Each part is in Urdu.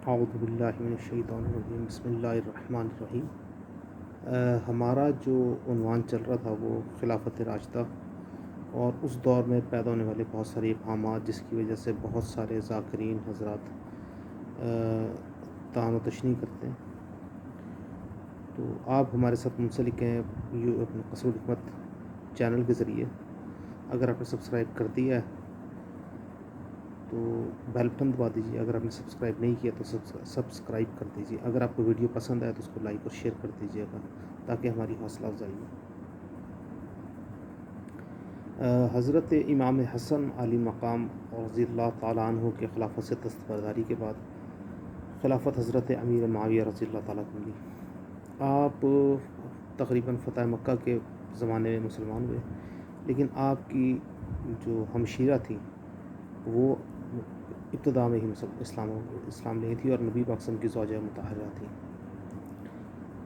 اعوذ باللہ من الشیطان الرجیم بسم اللہ الرحمن الرحیم۔ ہمارا جو عنوان چل رہا تھا وہ خلافت راشدہ اور اس دور میں پیدا ہونے والے بہت سارے ابہامات جس کی وجہ سے بہت سارے ذاکرین حضرات طعن و تشنیع کرتے ہیں۔ تو آپ ہمارے ساتھ منسلک ہیں اپنے قصر الحکمت چینل کے ذریعے۔ اگر آپ نے سبسکرائب کر دیا ہے تو بیل بٹن دبا دیجیے، اگر آپ نے سبسکرائب نہیں کیا تو سبسکرائب کر دیجیے، اگر آپ کو ویڈیو پسند آئے تو اس کو لائک اور شیئر کر دیجیے گا تاکہ ہماری حوصلہ افزائی ہو۔ حضرت امام حسن علی مقام رضی اللہ تعالیٰ عنہ کے خلافت سے دستبرداری کے بعد خلافت حضرت امیر معاویہ رضی اللہ تعالیٰ کو ملی۔ آپ تقریباً فتح مکہ کے زمانے میں مسلمان ہوئے، لیکن آپ کی جو ہمشیرہ تھی وہ ابتدا میں ہی اسلام لے تھی اور نبی پاک صلی اللہ علیہ وسلم کی زوجہ مطہرہ تھی۔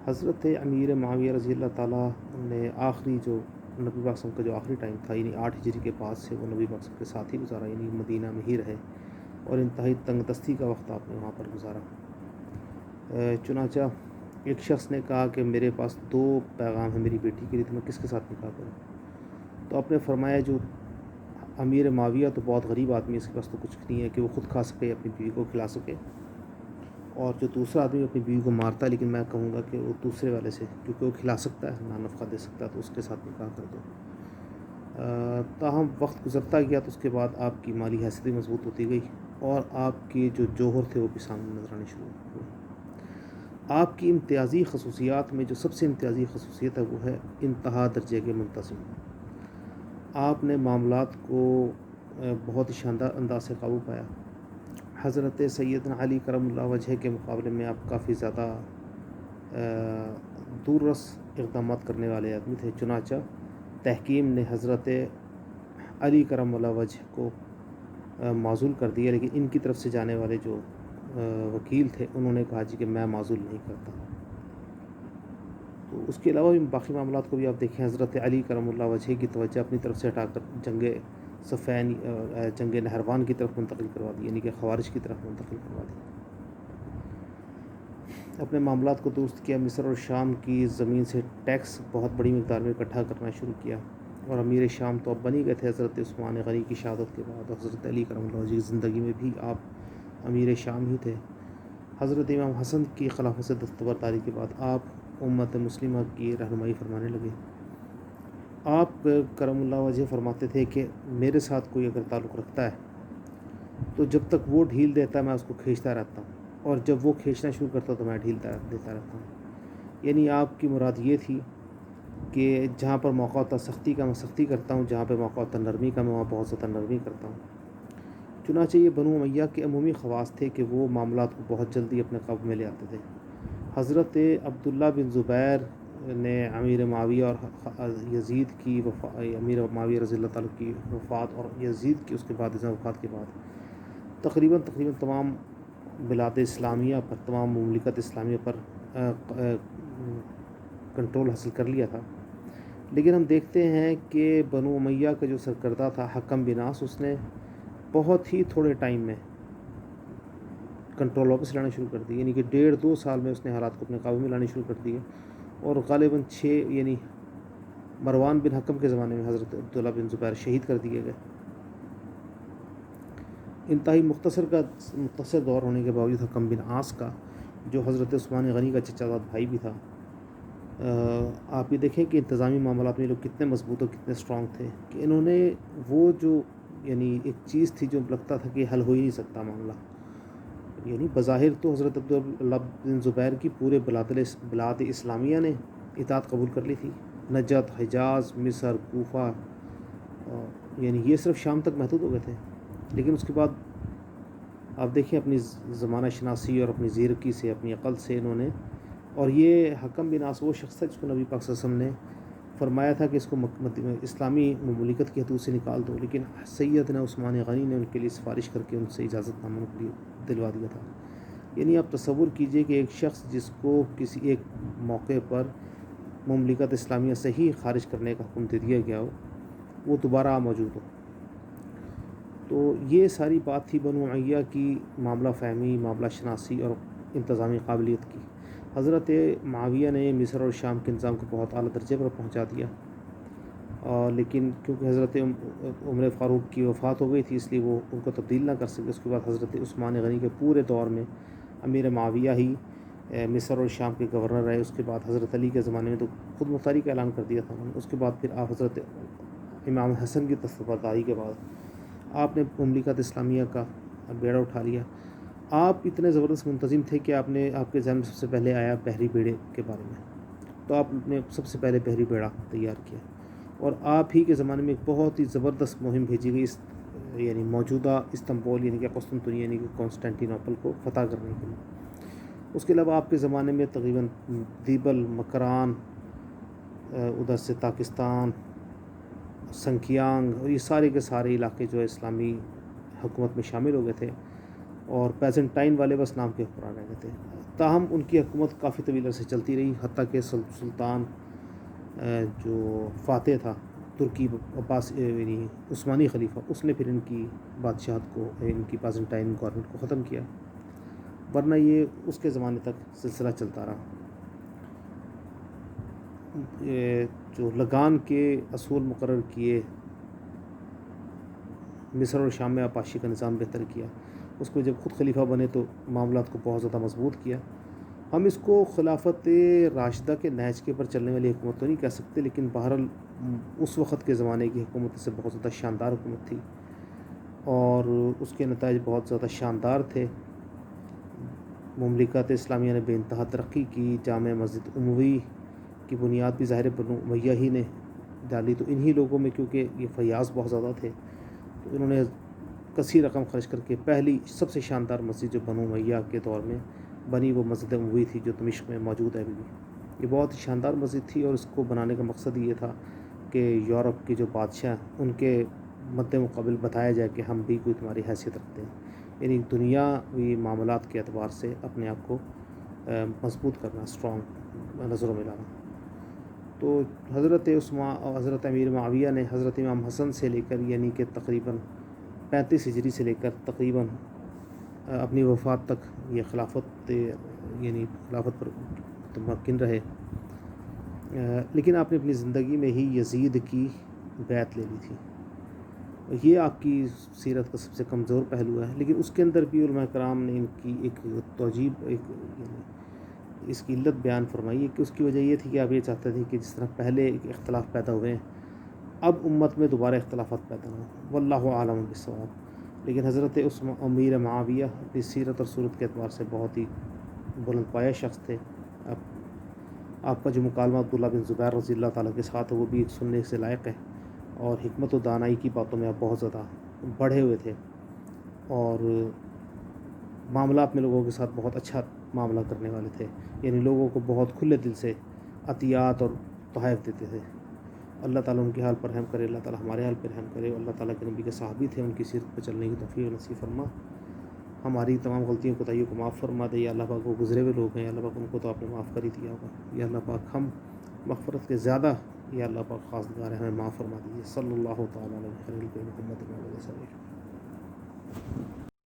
حضرت امیر معاویہ رضی اللہ تعالیٰ نے آخری جو نبی پاک صلی اللہ علیہ وسلم کا جو آخری ٹائم تھا، یعنی 8 ہجری کے بعد سے وہ نبی پاک صلی اللہ علیہ وسلم کے ساتھ ہی گزارا، یعنی مدینہ میں ہی رہے اور انتہائی تنگ دستی کا وقت آپ نے وہاں پر گزارا۔ چنانچہ ایک شخص نے کہا کہ میرے پاس 2 پیغام ہیں میری بیٹی کے لیے، تو میں کس کے ساتھ نکاح کروں؟ تو آپ نے فرمایا جو امیر معاویہ تو بہت غریب آدمی ہے، اس کے پاس تو کچھ نہیں ہے کہ وہ خود کھا سکے، اپنی بیوی کو کھلا سکے، اور جو دوسرا آدمی اپنی بیوی کو مارتا ہے، لیکن میں کہوں گا کہ وہ دوسرے والے سے، کیونکہ وہ کھلا سکتا ہے، نان نفقہ دے سکتا ہے، تو اس کے ساتھ نکاح کر دو۔ تاہم وقت گزرتا گیا تو اس کے بعد آپ کی مالی حیثیت بھی مضبوط ہوتی گئی اور آپ کے جو جوہر تھے وہ بھی سامنے نظر آنے شروع ہوئے۔ آپ کی امتیازی خصوصیات میں جو سب سے امتیازی خصوصیت ہے وہ ہے انتہا درجے کے منتظم۔ آپ نے معاملات کو بہت ہی شاندار انداز سے قابو پایا۔ حضرت سیدنا علی کرم اللہ وجہ کے مقابلے میں آپ کافی زیادہ دور رس اقدامات کرنے والے آدمی تھے۔ چنانچہ تحکیم نے حضرت علی کرم اللہ وجہ کو معزول کر دیا، لیکن ان کی طرف سے جانے والے جو وکیل تھے انہوں نے کہا جی کہ میں معزول نہیں کرتا۔ تو اس کے علاوہ بھی باقی معاملات کو بھی آپ دیکھیں، حضرت علی کرم اللہ وجہ کی توجہ اپنی طرف سے ہٹا کر جنگ صفین جنگ نہروان کی طرف منتقل کروا دی، یعنی کہ خوارج کی طرف منتقل کروا دی۔ اپنے معاملات کو درست کیا، مصر اور شام کی زمین سے ٹیکس بہت بڑی مقدار میں اکٹھا کرنا شروع کیا، اور امیر شام تو اب بنی گئے تھے حضرت عثمان غنی کی شہادت کے بعد، اور حضرت علی کرم اللہ وجہ کی زندگی میں بھی آپ امیر شام ہی تھے۔ حضرت امام حسن کی خلافت سے دستبرداری کے بعد آپ امت مسلمہ کی رہنمائی فرمانے لگے۔ آپ کرم اللہ وجہ فرماتے تھے کہ میرے ساتھ کوئی اگر تعلق رکھتا ہے تو جب تک وہ ڈھیل دیتا ہے میں اس کو کھینچتا رہتا ہوں، اور جب وہ کھینچنا شروع کرتا تو میں ڈھیل دیتا رہتا ہوں۔ یعنی آپ کی مراد یہ تھی کہ جہاں پر موقع ہوتا سختی کا میں سختی کرتا ہوں، جہاں پہ موقع ہوتا نرمی کا میں وہاں بہت زیادہ نرمی کرتا ہوں۔ چنانچہ یہ بنو امیہ کے عمومی خواص تھے کہ وہ معاملات کو بہت جلدی اپنے قابو میں لے آتے تھے۔ حضرت عبداللہ بن زبیر نے امیر معاویہ اور یزید کی امیر معاویہ رضی اللہ تعالیٰ کی وفات اور یزید کی اس کے بعد وفات کے بعد تقریباً تمام بلاد اسلامیہ پر، تمام مملکت اسلامیہ پر کنٹرول حاصل کر لیا تھا۔ لیکن ہم دیکھتے ہیں کہ بنو امیہ کا جو سرکردہ تھا حکم بن ناصر، اس نے بہت ہی تھوڑے ٹائم میں کنٹرول واپس لانا شروع کر دی، یعنی کہ 1.5-2 سال میں اس نے حالات کو اپنے قابو میں لانے شروع کر دیے، اور غالباً 6 یعنی مروان بن حکم کے زمانے میں حضرت عبداللہ بن زبیر شہید کر دیے گئے۔ انتہائی مختصر دور ہونے کے باوجود حکم بن عاص کا جو حضرت عثمان غنی کا چچا زاد بھائی بھی تھا، آپ یہ دیکھیں کہ انتظامی معاملات میں لوگ کتنے مضبوط اور کتنے اسٹرانگ تھے کہ انہوں نے وہ جو یعنی ایک چیز تھی جو لگتا تھا کہ حل ہو ہی نہیں سکتا معاملہ، یعنی بظاہر تو حضرت عبداللہ بن زبیر کی پورے بلاد اسلامیہ نے اطاعت قبول کر لی تھی، نجد، حجاز، مصر، کوفہ، یعنی یہ صرف شام تک محدود ہو گئے تھے، لیکن اس کے بعد آپ دیکھیں اپنی زمانہ شناسی اور اپنی زیرکی سے، اپنی عقل سے انہوں نے، اور یہ حکم بن عاص وہ شخص تھا جس کو نبی پاک صلی اللہ علیہ وسلم نے فرمایا تھا کہ اس کو اسلامی مملکت کی حدود سے نکال دو، لیکن سیدنا عثمان غنی نے ان کے لیے سفارش کر کے ان سے اجازت نامہ دلوا دیا تھا۔ یعنی آپ تصور کیجئے کہ ایک شخص جس کو کسی ایک موقع پر مملکت اسلامیہ سے ہی خارج کرنے کا حکم دے دیا گیا ہو، وہ دوبارہ موجود ہو۔ تو یہ ساری بات تھی بنو امیہ کی معاملہ فہمی، معاملہ شناسی اور انتظامی قابلیت کی۔ حضرت معاویہ نے مصر اور شام کے نظام کو بہت اعلیٰ درجے پر پہنچا دیا، لیکن کیونکہ حضرت عمر فاروق کی وفات ہو گئی تھی اس لیے وہ ان کو تبدیل نہ کر سکے۔ اس کے بعد حضرت عثمان غنی کے پورے دور میں امیر معاویہ ہی مصر اور شام کے گورنر رہے۔ اس کے بعد حضرت علی کے زمانے میں تو خود مختاری کا اعلان کر دیا تھا انہوں نے۔ اس کے بعد پھر آپ حضرت امام حسن کی دستبرداری کے بعد آپ نے مملکت اسلامیہ کا بیڑا اٹھا لیا۔ آپ اتنے زبردست منتظم تھے کہ آپ کے ذہن میں سب سے پہلے آیا بحری بیڑے کے بارے میں، تو آپ نے سب سے پہلے بحری بیڑا تیار کیا، اور آپ ہی کے زمانے میں ایک بہت ہی زبردست مہم بھیجی گئی یعنی موجودہ استنبول یعنی کہ قسطنطنیہ یعنی کہ کانسٹینٹینوپل کو فتح کرنے کے لیے۔ اس کے علاوہ آپ کے زمانے میں تقریباً دیبل، مکران، ادھر سے تاکستان، سنکیانگ، اور یہ سارے کے سارے علاقے جو ہے اسلامی حکومت میں شامل ہو گئے تھے، اور بیزنٹائن والے بس نام کے حکمران رہ گئے تھے۔ تاہم ان کی حکومت کافی طویل عرصے چلتی رہی، حتیٰ کہ سلطان جو فاتح تھا ترکی عباس یعنی عثمانی خلیفہ، اس نے پھر ان کی بادشاہت کو، ان کی بیزنٹائن گورنمنٹ کو ختم کیا، ورنہ یہ اس کے زمانے تک سلسلہ چلتا رہا۔ جو لگان کے اصول مقرر کیے، مصر اور شام میں آپاشی کا نظام بہتر کیا، اس میں جب خود خلیفہ بنے تو معاملات کو بہت زیادہ مضبوط کیا۔ ہم اس کو خلافت راشدہ کے نہج کے پر چلنے والی حکومت تو نہیں کہہ سکتے، لیکن بہرحال اس وقت کے زمانے کی حکومت سے بہت زیادہ شاندار حکومت تھی، اور اس کے نتائج بہت زیادہ شاندار تھے۔ مملکت اسلامیہ نے بے انتہا ترقی کی، جامع مسجد اموی کی بنیاد بھی ظاہر بنو امیہ ہی نے ڈالی، تو انہی لوگوں میں کیونکہ یہ فیاض بہت زیادہ تھے تو انہوں نے کثیر رقم خرچ کر کے پہلی سب سے شاندار مسجد جو بنو امیہ کے دور میں بنی وہ مسجد اموی تھی، جو دمشق میں موجود ہے ابھی بھی۔ یہ بہت شاندار مسجد تھی، اور اس کو بنانے کا مقصد یہ تھا کہ یورپ کے جو بادشاہ ان کے مد مقابل بتایا جائے کہ ہم بھی کوئی تمہاری حیثیت رکھتے ہیں، یعنی دنیاوی معاملات کے اعتبار سے اپنے آپ کو مضبوط کرنا، اسٹرانگ نظروں میں لانا۔ تو حضرت امیر معاویہ نے حضرت امام حسن سے لے کر یعنی کہ تقریباً 35 ہجری سے لے کر تقریباً اپنی وفات تک یہ خلافت پر متمکن رہے، لیکن آپ نے اپنی زندگی میں ہی یزید کی بیعت لے لی تھی۔ یہ آپ کی سیرت کا سب سے کمزور پہلو ہے، لیکن اس کے اندر بھی علماء کرام نے ان کی ایک توجیب، اس کی علت بیان فرمائی ہے کہ اس کی وجہ یہ تھی کہ آپ یہ چاہتے تھے کہ جس طرح پہلے ایک اختلاف پیدا ہوئے ہیں، اب امت میں دوبارہ اختلافات پیدا ہوں، واللہ عالم بالصواب۔ لیکن حضرت امیر معاویہ اپنی سیرت اور صورت کے اعتبار سے بہت ہی بلند پایہ شخص تھے۔ آپ کا جو مکالمہ عبداللہ بن زبیر رضی اللہ تعالیٰ کے ساتھ ہے وہ بھی ایک سننے سے لائق ہے، اور حکمت و دانائی کی باتوں میں آپ بہت زیادہ بڑھے ہوئے تھے، اور معاملات میں لوگوں کے ساتھ بہت اچھا معاملہ کرنے والے تھے، یعنی لوگوں کو بہت کھلے دل سے عطیات اور تحائف دیتے تھے۔ اللہ تعالیٰ ان کے حال پر رحم کرے، اللہ تعالیٰ ہمارے حال پر رحم کرے، اللہ تعالیٰ کے نبی کے صحابی تھے، ان کی سیرت پہ چلنے کی توفیق نصیب فرما، ہماری تمام غلطیوں کوتاہیوں کو معاف فرما دے۔ یا اللہ پاک وہ گزرے ہوئے لوگ ہیں، یا اللہ پاک ان کو تو آپ نے معاف کر ہی دیا ہوگا، یا اللہ پاک ہم مغفرت کے زیادہ یا اللہ پاک خواستگار ہیں، ہمیں معاف فرما دیجیے۔ صلی اللہ تعالیٰ علیہ وسلم محمد۔